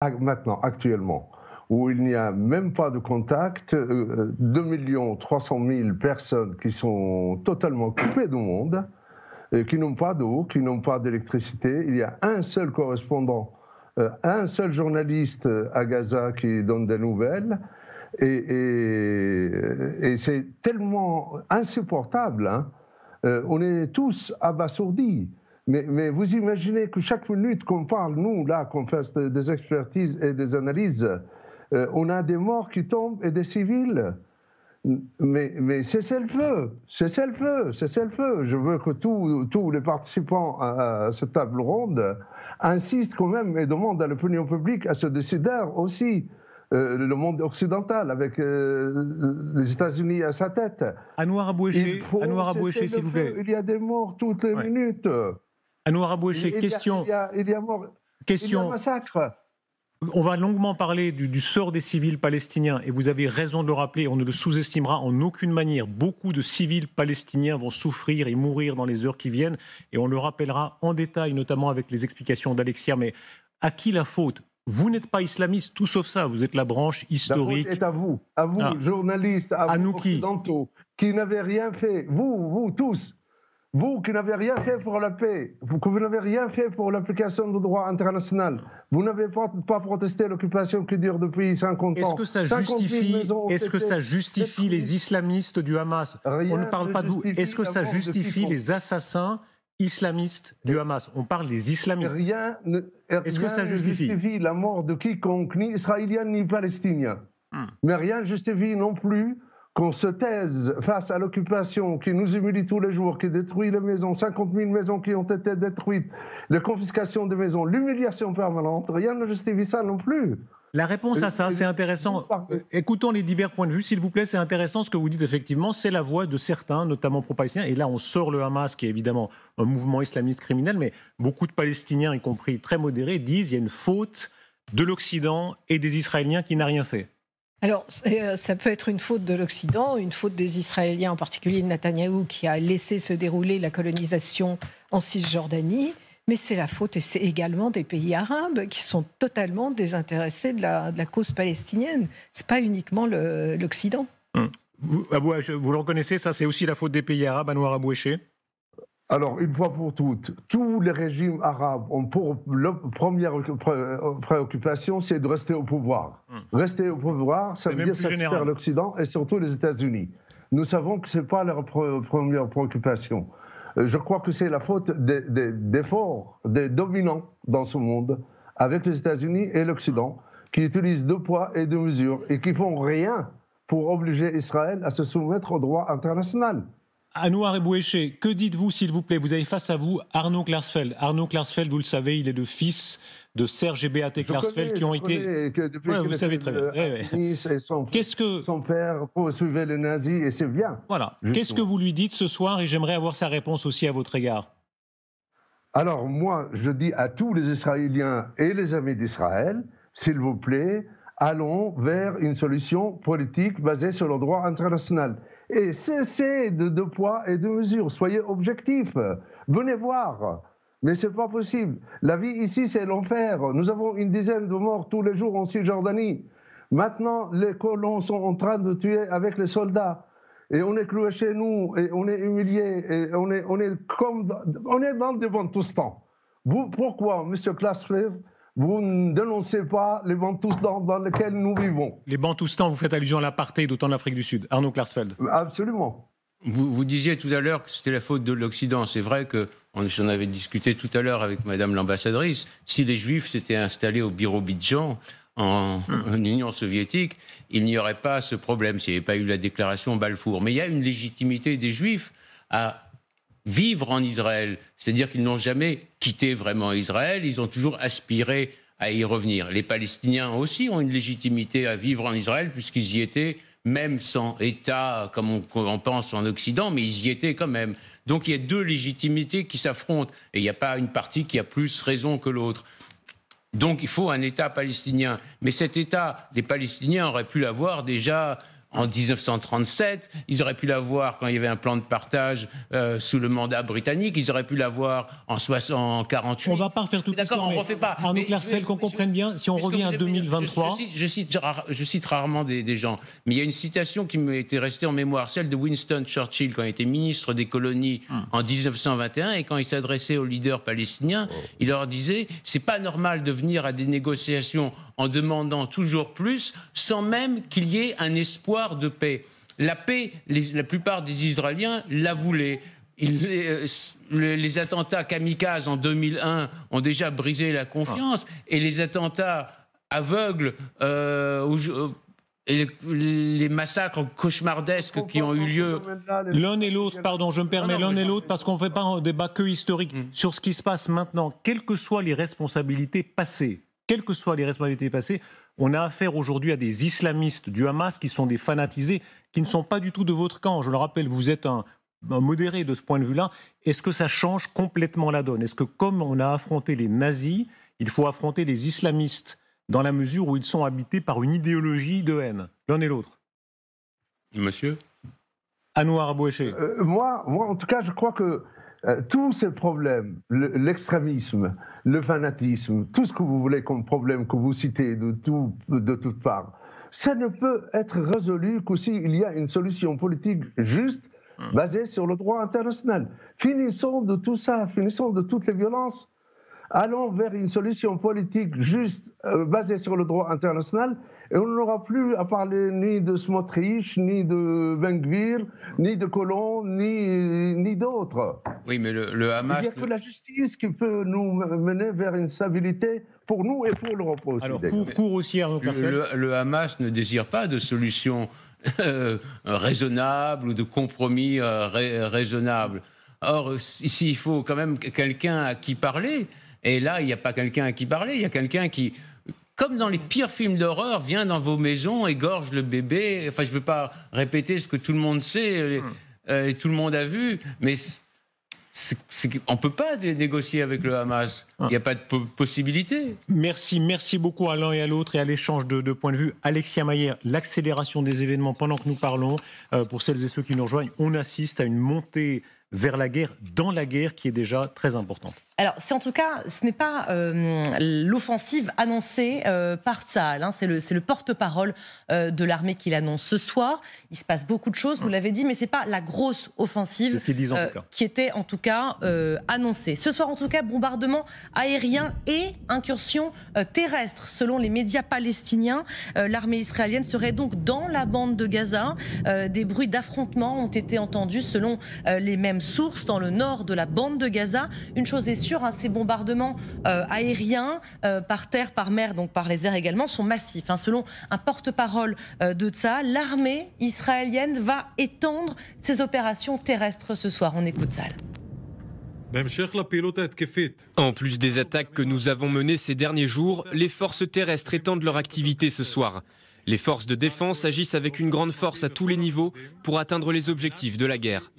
maintenant, actuellement, où il n'y a même pas de contact, 2 300 000 personnes qui sont totalement coupées du monde, qui n'ont pas d'eau, qui n'ont pas d'électricité. Il y a un seul correspondant, un seul journaliste à Gaza qui donne des nouvelles. Et c'est tellement insupportable. Hein. On est tous abasourdis. Mais vous imaginez que chaque minute qu'on parle, nous, là, qu'on fait des expertises et des analyses, on a des morts qui tombent et des civils. Mais cessez le feu, cessez le feu, cessez le feu. Je veux que tous les participants à cette table ronde insistent quand même et demandent à l'opinion publique à se décider aussi. Le monde occidental, avec les États-Unis à sa tête. Anouar Aboueché, s'il vous plaît. Il y a des morts toutes les minutes. Anouar Aboueché, question. Il y a mort. Question. Il y a massacre. On va longuement parler du sort des civils palestiniens, et vous avez raison de le rappeler, on ne le sous-estimera en aucune manière. Beaucoup de civils palestiniens vont souffrir et mourir dans les heures qui viennent, et on le rappellera en détail, notamment avec les explications d'Alexia. Mais à qui la faute ? Vous n'êtes pas islamiste, tout sauf ça. Vous êtes la branche historique. La faute est à vous, journalistes, à vous, occidentaux, qui n'avez rien fait. Vous tous. Vous qui n'avez rien fait pour la paix, vous n'avez rien fait pour l'application du droit international, vous n'avez pas protesté l'occupation qui dure depuis 50 ans. Est-ce que ça justifie les islamistes du Hamas? On ne parle pas de vous. Est-ce que ça justifie les assassins islamistes du Hamas? On parle des islamistes. Est-ce que ça justifie la mort de quiconque, ni israélien ni palestinien. Mais rien ne justifie non plus qu'on se taise face à l'occupation qui nous humilie tous les jours, qui détruit les maisons, 50 000 maisons qui ont été détruites, les confiscations de maisons, l'humiliation permanente, rien ne justifie ça non plus. La réponse à ça, c'est intéressant. Écoutons les divers points de vue, s'il vous plaît. C'est intéressant ce que vous dites, effectivement. C'est la voix de certains, notamment pro-palestiniens. Et là, on sort le Hamas, qui est évidemment un mouvement islamiste criminel, mais beaucoup de Palestiniens, y compris très modérés, disent qu'il y a une faute de l'Occident et des Israéliens qui n'a rien fait. Alors, ça peut être une faute de l'Occident, une faute des Israéliens, en particulier de Netanyahou, qui a laissé se dérouler la colonisation en Cisjordanie, mais c'est la faute, et c'est également des pays arabes qui sont totalement désintéressés de la cause palestinienne. Ce n'est pas uniquement l'Occident. Vous le reconnaissez, ça c'est aussi la faute des pays arabes, Anouar Aboueché? Alors, une fois pour toutes, tous les régimes arabes ont pour première préoccupation, c'est de rester au pouvoir. Rester au pouvoir, ça veut dire satisfaire l'Occident et surtout les États-Unis. Nous savons que ce n'est pas leur première préoccupation. Je crois que c'est la faute des forts, des dominants dans ce monde, avec les États-Unis et l'Occident, qui utilisent deux poids et deux mesures et qui font rien pour obliger Israël à se soumettre au droit international. Anouar Aboueché, que dites-vous, s'il vous plaît? Vous avez face à vous Arnaud Klarsfeld. Arnaud Klarsfeld, vous le savez, il est le fils de Serge et Beate Klarsfeld qui ont été... vous savez très bien. Qu'est-ce que son père poursuivait les nazis et c'est bien. Voilà. Qu'est-ce que vous lui dites ce soir? Et j'aimerais avoir sa réponse aussi à votre égard. Alors moi, je dis à tous les Israéliens et les amis d'Israël, s'il vous plaît, allons vers une solution politique basée sur le droit international. Et cessez de deux poids et deux mesures. Soyez objectifs. Venez voir. Mais ce n'est pas possible. La vie ici, c'est l'enfer. Nous avons une dizaine de morts tous les jours en Cisjordanie. Maintenant, les colons sont en train de tuer avec les soldats. Et on est cloué chez nous, et on est humilié, et on est dans le Bantoustan. Pourquoi, M. Klarsfeld, vous ne dénoncez pas les Bantoustans dans lesquels nous vivons? Les Bantoustans, vous faites allusion à l'apartheid d'autant l'Afrique du Sud. Arnaud Klarsfeld. Absolument. Vous disiez tout à l'heure que c'était la faute de l'Occident. C'est vrai qu'on avait discuté tout à l'heure avec Madame l'ambassadrice. Si les Juifs s'étaient installés au Birobidjan, en Union soviétique, il n'y aurait pas ce problème s'il n'y avait pas eu la déclaration Balfour. Mais il y a une légitimité des Juifs à vivre en Israël. C'est-à-dire qu'ils n'ont jamais quitté vraiment Israël, ils ont toujours aspiré à y revenir. Les Palestiniens aussi ont une légitimité à vivre en Israël puisqu'ils y étaient, même sans État, comme on pense en Occident, mais ils y étaient quand même. Donc il y a deux légitimités qui s'affrontent et il n'y a pas une partie qui a plus raison que l'autre. Donc il faut un État palestinien. Mais cet État, les Palestiniens auraient pu l'avoir déjà en 1937, ils auraient pu l'avoir quand il y avait un plan de partage sous le mandat britannique, ils auraient pu l'avoir en 1948. On ne va pas refaire toute l'histoire. D'accord, on ne refait pas. Arnaud Klarsfeld, qu'on comprenne bien, si on revient à 2023... Je cite rarement des gens, mais il y a une citation qui m'était restée en mémoire, celle de Winston Churchill, quand il était ministre des colonies en 1921, et quand il s'adressait aux leaders palestiniens, il leur disait « c'est pas normal de venir à des négociations en demandant toujours plus, sans même qu'il y ait un espoir de paix. La paix, la plupart des Israéliens la voulaient. Les attentats kamikazes en 2001 ont déjà brisé la confiance, et les attentats aveugles et les massacres cauchemardesques qui ont eu lieu... L'un et l'autre, pardon, je me permets, l'un et l'autre, parce qu'on ne fait pas un débat que historique sur ce qui se passe maintenant, quelles que soient les responsabilités passées. Quelles que soient les responsabilités passées, on a affaire aujourd'hui à des islamistes du Hamas qui sont des fanatisés, qui ne sont pas du tout de votre camp. Je le rappelle, vous êtes un modéré de ce point de vue-là. Est-ce que ça change complètement la donne? Est-ce que comme on a affronté les nazis, il faut affronter les islamistes dans la mesure où ils sont habités par une idéologie de haine, l'un et l'autre? Monsieur Anouar Bouéché. Moi, en tout cas, je crois que tous ces problèmes, l'extrémisme, le fanatisme, tout ce que vous voulez comme problème que vous citez de toutes parts, ça ne peut être résolu que s'il y a une solution politique juste basée sur le droit international. Finissons de tout ça, finissons de toutes les violences. Allons vers une solution politique juste basée sur le droit international, et on n'aura plus à parler ni de Smotrich, ni de Ben Gvir, ni de Colomb, ni d'autres. Oui, mais le Hamas... Il n'y a que la justice qui peut nous mener vers une stabilité pour nous et pour l'Europe aussi. Alors, court aussi, Arnaud Klarsfeld. Le Hamas ne désire pas de solution raisonnable ou de compromis raisonnable. Or, ici, il faut quand même quelqu'un à qui parler. Et là, il n'y a pas quelqu'un à qui parler, il y a quelqu'un qui, comme dans les pires films d'horreur, vient dans vos maisons, égorge le bébé. Enfin, je ne veux pas répéter ce que tout le monde sait et tout le monde a vu, mais on ne peut pas négocier avec le Hamas. Il n'y a pas de possibilité. Merci beaucoup à l'un et à l'autre et à l'échange de points de vue. Alexia Mayer, l'accélération des événements pendant que nous parlons, pour celles et ceux qui nous rejoignent, on assiste à une montée vers la guerre, dans la guerre, qui est déjà très importante. Alors, en tout cas, ce n'est pas l'offensive annoncée par Tsahal. Hein, c'est le porte-parole de l'armée qui l'annonce ce soir. Il se passe beaucoup de choses, vous l'avez dit, mais ce n'est pas la grosse offensive qui était en tout cas annoncée. Ce soir, en tout cas, bombardement aérien et incursion terrestre. Selon les médias palestiniens, l'armée israélienne serait donc dans la bande de Gaza. Des bruits d'affrontements ont été entendus selon les mêmes sources dans le nord de la bande de Gaza. Une chose est sûre, ces bombardements aériens, par terre, par mer, donc par les airs également, sont massifs. Selon un porte-parole de Tsahal, l'armée israélienne va étendre ses opérations terrestres ce soir. On écoute Tsahal. En plus des attaques que nous avons menées ces derniers jours, les forces terrestres étendent leur activité ce soir. Les forces de défense agissent avec une grande force à tous les niveaux pour atteindre les objectifs de la guerre.